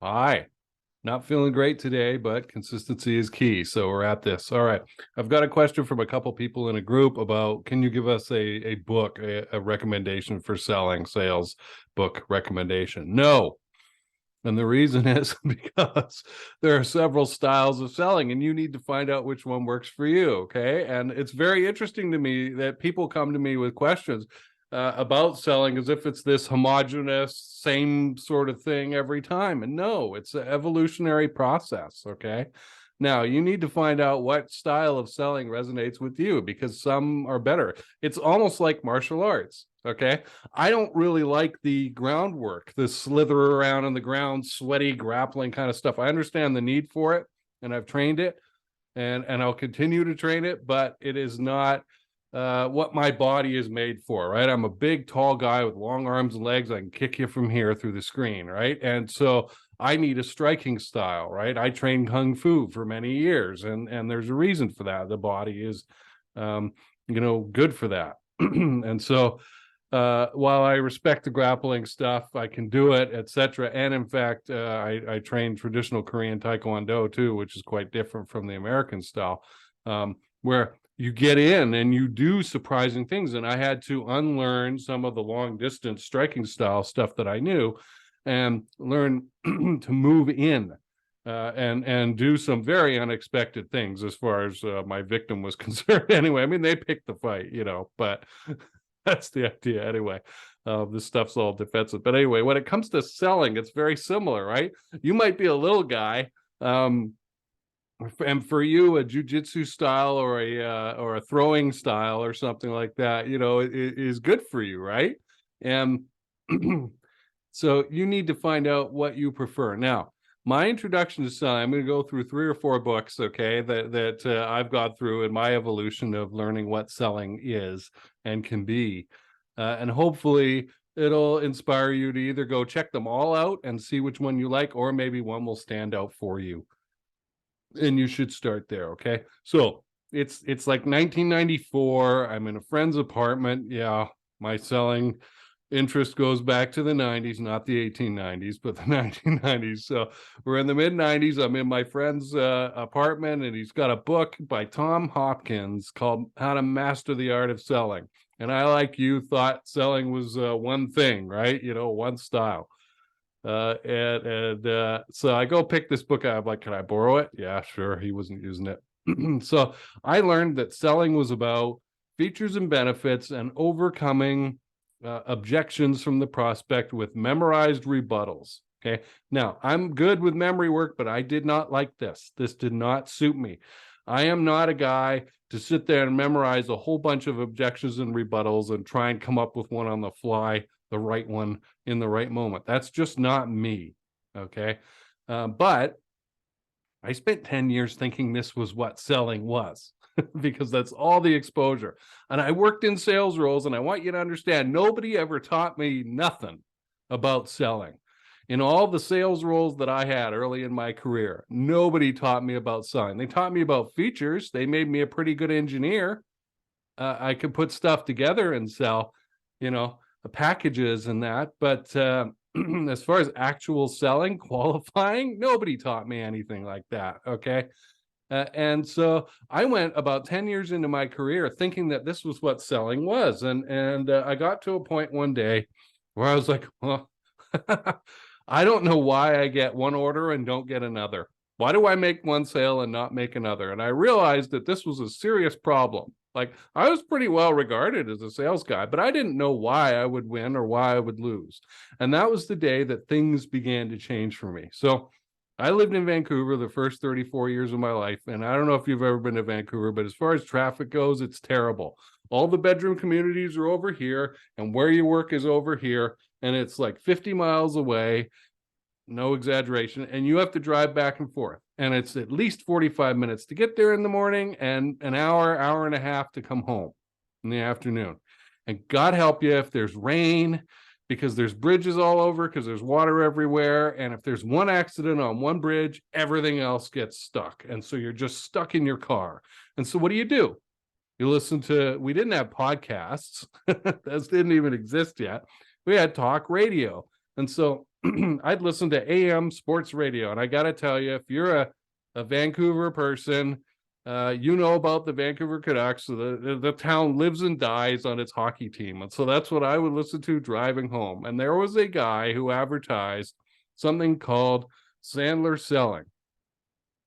Hi. Not feeling great today, but consistency is key. So we're at this. All right. I've got a question from a couple people in a group about, can you give us a book, a recommendation for selling, sales book recommendation? No. And the reason is because there are several styles of selling and you need to find out which one works for you. Okay. And it's very interesting to me that people come to me with questions about selling as if it's this homogenous, same sort of thing every time. And no, it's an evolutionary process. Okay. Now you need to find out what style of selling resonates with you because some are better. It's almost like martial arts. Okay. I don't really like the groundwork, the slither around on the ground, sweaty grappling kind of stuff. I understand the need for it and I've trained it and I'll continue to train it, but it is not what my body is made for, right? I'm a big, tall guy with long arms and legs. I can kick you from here through the screen, right? And so I need a striking style, right? I trained Kung Fu for many years, and there's a reason for that. The body is, good for that. And so while I respect the grappling stuff, I can do it, etc. And in fact, I train traditional Korean Taekwondo too, which is quite different from the American style, where you get in and you do surprising things. And I had to unlearn some of the long distance striking style stuff that I knew and learn to move in and do some very unexpected things as far as my victim was concerned. Anyway, I mean, they picked the fight, but that's the idea anyway. This stuff's all defensive. But anyway, when it comes to selling, it's very similar, right? You might be a little guy, and for you, a jujitsu style or a throwing style or something like that, is good for you, right? And so you need to find out what you prefer. Now, my introduction to selling, I'm going to go through 3 or 4 books, okay, that I've gone through in my evolution of learning what selling is and can be. And hopefully it'll inspire you to either go check them all out and see which one you like, or maybe one will stand out for you. And you should start there, okay? So it's like 1994. I'm in a friend's apartment. Yeah, my selling interest goes back to the 90s, not the 1890s, but the 1990s. So we're in the mid 90s. I'm in my friend's apartment, and he's got a book by Tom Hopkins called How to Master the Art of Selling. And I, like you, thought selling was one thing, right? One style. So I go pick this book up. I'm like, can I borrow it? Yeah, sure. He wasn't using it. So I learned that selling was about features and benefits and overcoming objections from the prospect with memorized rebuttals. Okay. Now, I'm good with memory work, but I did not like this. This did not suit me. I am not a guy to sit there and memorize a whole bunch of objections and rebuttals and try and come up with one on the fly, the right one in the right moment. That's just not me. Okay. But I spent 10 years thinking this was what selling was because that's all the exposure. And I worked in sales roles, and I want you to understand, nobody ever taught me nothing about selling. In all the sales roles that I had early in my career, nobody taught me about selling. They taught me about features. They made me a pretty good engineer. I could put stuff together and sell, packages and that. But as far as actual selling, qualifying, nobody taught me anything like that. Okay. And so I went about 10 years into my career thinking that this was what selling was. And I got to a point one day where I was like, well, I don't know why I get one order and don't get another. Why do I make one sale and not make another? And I realized that this was a serious problem. Like, I was pretty well regarded as a sales guy, but I didn't know why I would win or why I would lose. And that was the day that things began to change for me. So I lived in Vancouver the first 34 years of my life. And I don't know if you've ever been to Vancouver, but as far as traffic goes, it's terrible. All the bedroom communities are over here, and where you work is over here. And it's like 50 miles away, no exaggeration. And you have to drive back and forth. And it's at least 45 minutes to get there in the morning and an hour and a half to come home in the afternoon. And God help you if there's rain, because there's bridges all over, because there's water everywhere. And if there's one accident on one bridge, everything else gets stuck. And so you're just stuck in your car. And so what do? You listen to, we didn't have podcasts. Those didn't even exist yet. We had talk radio. And so I'd listen to AM sports radio. And I got to tell you, if you're a Vancouver person, you know about the Vancouver Canucks. So the town lives and dies on its hockey team. And so that's what I would listen to driving home. And there was a guy who advertised something called Sandler Selling,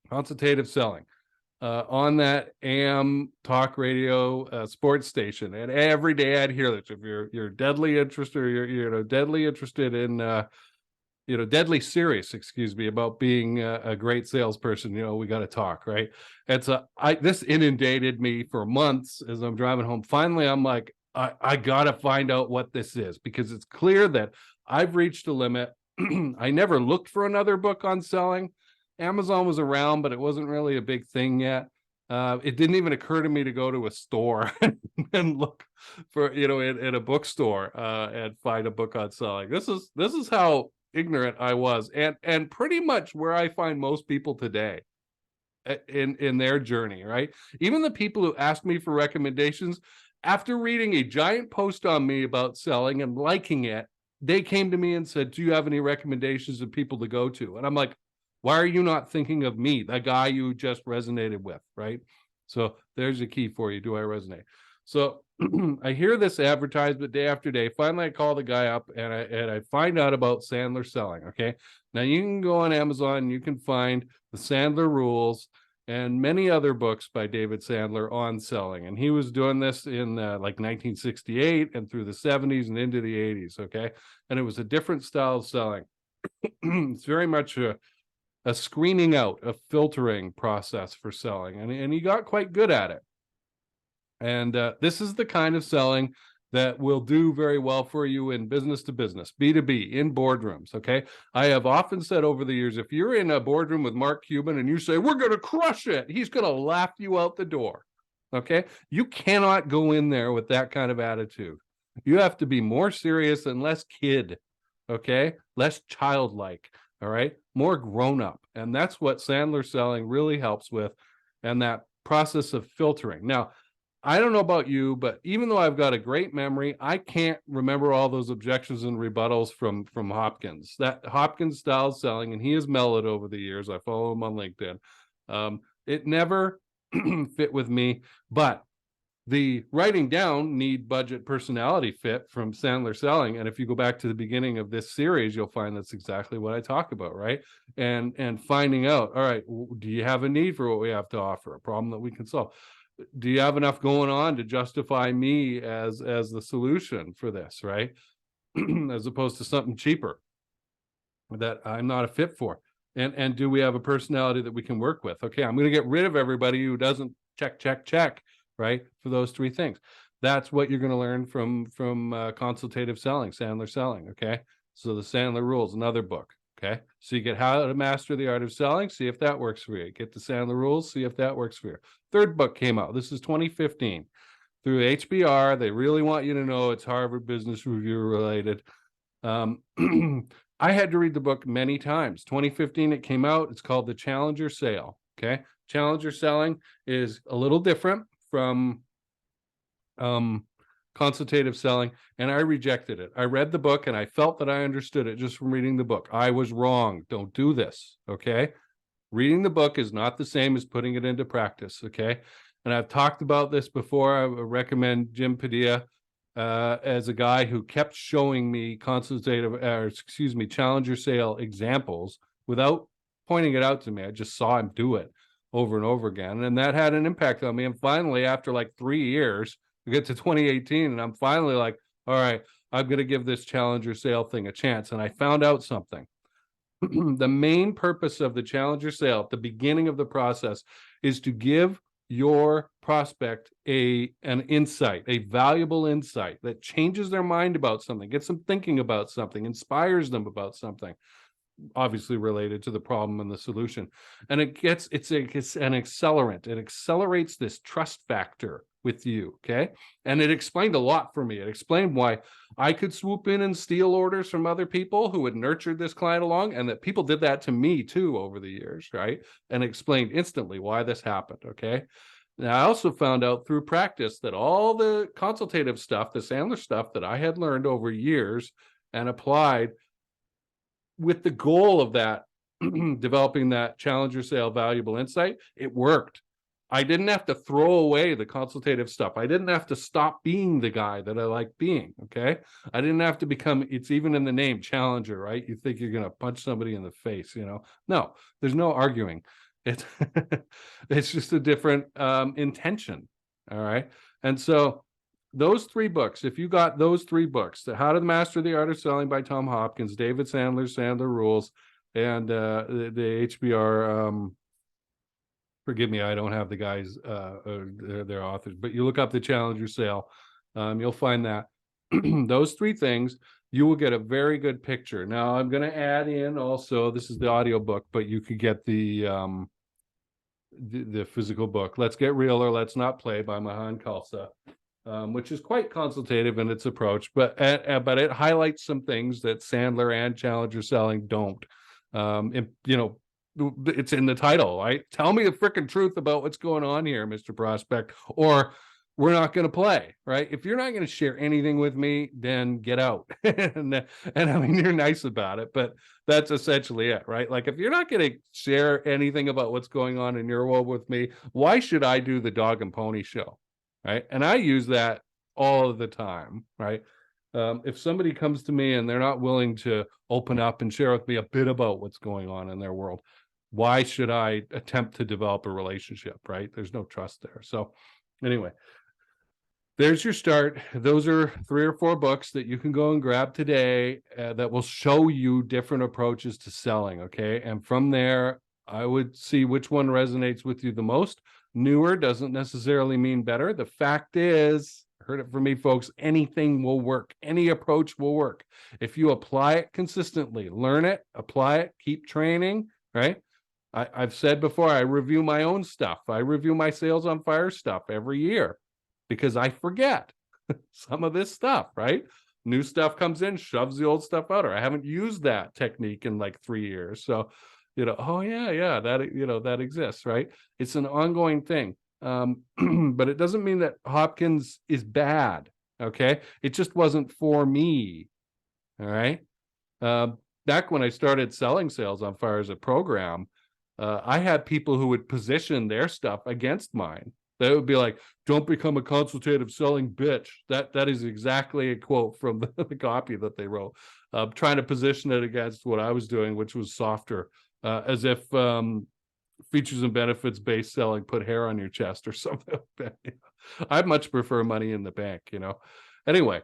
consultative selling, on that AM talk radio sports station. And every day I'd hear this. If you're deadly interested, or you're deadly interested in deadly serious, excuse me, about being a great salesperson, we got to talk, right? And so this inundated me for months as I'm driving home. Finally, I'm like, I got to find out what this is, because it's clear that I've reached a limit. I never looked for another book on selling. Amazon was around, but it wasn't really a big thing yet. It didn't even occur to me to go to a store and look for, in a bookstore and find a book on selling. This is how ignorant I was, and pretty much where I find most people today in their journey, right? Even the people who ask me for recommendations, after reading a giant post on me about selling and liking it, they came to me and said, do you have any recommendations of people to go to? And I'm like, why are you not thinking of me, the guy you just resonated with, right? So there's a key for you. Do I resonate? So I hear this advertisement day after day. Finally, I call the guy up and I find out about Sandler Selling. Okay. Now you can go on Amazon and you can find the Sandler Rules and many other books by David Sandler on selling. And he was doing this in like 1968 and through the 70s and into the 80s. Okay. And it was a different style of selling. It's very much a screening out, a filtering process for selling. And he got quite good at it. And this is the kind of selling that will do very well for you in business to business, B2B, in boardrooms, okay? I have often said over the years, if you're in a boardroom with Mark Cuban and you say, we're going to crush it, he's going to laugh you out the door, okay? You cannot go in there with that kind of attitude. You have to be more serious and less kid, okay? Less childlike, all right? More grown up. And that's what Sandler Selling really helps with, and that process of filtering. Now, I don't know about you, but even though I've got a great memory, I can't remember all those objections and rebuttals from Hopkins. That Hopkins style selling, and he has mellowed over the years. I follow him on LinkedIn. It never fit with me, but the writing down, need, budget, personality fit from Sandler Selling. And if you go back to the beginning of this series, you'll find that's exactly what I talk about, right? And finding out, all right, do you have a need for what we have to offer, a problem that we can solve? Do you have enough going on to justify me as the solution for this, right? As opposed to something cheaper that I'm not a fit for. And do we have a personality that we can work with? Okay, I'm going to get rid of everybody who doesn't check, right? For those three things. That's what you're going to learn from consultative selling, Sandler Selling, okay? So the Sandler Rules, another book. Okay, so you get How to Master the Art of Selling, see if that works for you. Get the Sandler Rules, see if that works for you. Third book came out. This is 2015 through HBR. They really want you to know it's Harvard Business Review related. I had to read the book many times. 2015, it came out. It's called The Challenger Sale. Okay, Challenger Selling is a little different from consultative selling, and I rejected it. I read the book and I felt that I understood it just from reading the book. I was wrong. Don't do this, okay? Reading the book is not the same as putting it into practice, okay? And I've talked about this before. I recommend Jim Padilla as a guy who kept showing me challenger sale examples without pointing it out to me. I just saw him do it over and over again, and that had an impact on me. And finally, after like 3 years, we get to 2018 and I'm finally like, all right, I'm going to give this challenger sale thing a chance. And I found out something. The main purpose of the challenger sale at the beginning of the process is to give your prospect an insight, a valuable insight that changes their mind about something, gets them thinking about something, inspires them about something, obviously related to the problem and the solution. And it's an accelerant. It accelerates this trust factor with you, okay? And it explained a lot for me. It explained why I could swoop in and steal orders from other people who had nurtured this client along, and that people did that to me too over the years, right? And explained instantly why this happened, okay? Now, I also found out through practice that all the consultative stuff, the Sandler stuff that I had learned over years and applied with the goal of that, developing that challenger sale valuable insight, it worked. I didn't have to throw away the consultative stuff. I didn't have to stop being the guy that I like being. Okay. I didn't have to become, it's even in the name, challenger, right? You think you're going to punch somebody in the face, you know? No, there's no arguing. It's, it's just a different intention. All right. And so those 3 books, if you got those 3 books, the How to Master the Art of Selling by Tom Hopkins, David Sandler's Sandler Rules, and the HBR, forgive me, I don't have the guys, their authors, but you look up the Challenger Sale, you'll find that those 3 things, you will get a very good picture. Now, I'm going to add in also, this is the audio book, but you could get the physical book, Let's Get Real or Let's Not Play by Mahan Khalsa, which is quite consultative in its approach, but it highlights some things that Sandler and Challenger Selling don't. You know, it's in the title, right? Tell me the freaking truth about what's going on here, Mr. Prospect, or we're not going to play, right? If you're not going to share anything with me, then get out. and I mean, you're nice about it, but that's essentially it, right? Like, if you're not going to share anything about what's going on in your world with me, why should I do the dog and pony show, right? And I use that all of the time, right? If somebody comes to me and they're not willing to open up and share with me a bit about what's going on in their world, why should I attempt to develop a relationship, right? There's no trust there. So anyway, there's your start. Those are 3 or 4 books that you can go and grab today that will show you different approaches to selling, okay? And from there, I would see which one resonates with you the most. Newer doesn't necessarily mean better. The fact is, heard it from me, folks, anything will work. Any approach will work. If you apply it consistently, learn it, apply it, keep training, right? I've said before, I review my own stuff. I review my Sales on Fire stuff every year because I forget some of this stuff, right? New stuff comes in, shoves the old stuff out, or I haven't used that technique in like 3 years. So, you know, oh yeah, that, you know, that exists, right? It's an ongoing thing. But it doesn't mean that Hopkins is bad. Okay. It just wasn't for me. All right. Back when I started selling Sales on Fire as a program, I had people who would position their stuff against mine. They would be like, "Don't become a consultative selling bitch." That is exactly a quote from the copy that they wrote, trying to position it against what I was doing, which was softer, as if features and benefits based selling put hair on your chest or something like that. I much prefer money in the bank, you know. Anyway,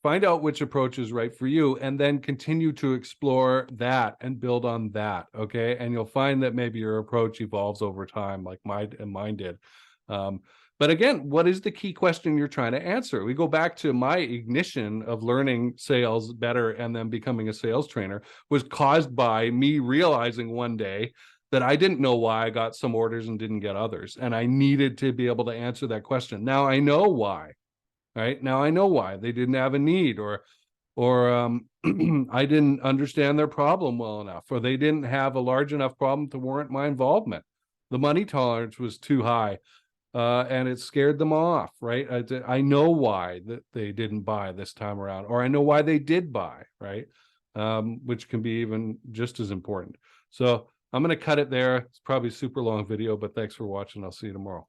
find out which approach is right for you and then continue to explore that and build on that, okay? And you'll find that maybe your approach evolves over time like mine did. But again, what is the key question you're trying to answer? We go back to my ignition of learning sales better and then becoming a sales trainer was caused by me realizing one day that I didn't know why I got some orders and didn't get others. And I needed to be able to answer that question. Now I know why. Right now, I know why they didn't have a need, or I didn't understand their problem well enough, or they didn't have a large enough problem to warrant my involvement. The money tolerance was too high, and it scared them off. Right? I know why that they didn't buy this time around, or I know why they did buy. Right? Which can be even just as important. So I'm going to cut it there. It's probably a super long video, but thanks for watching. I'll see you tomorrow.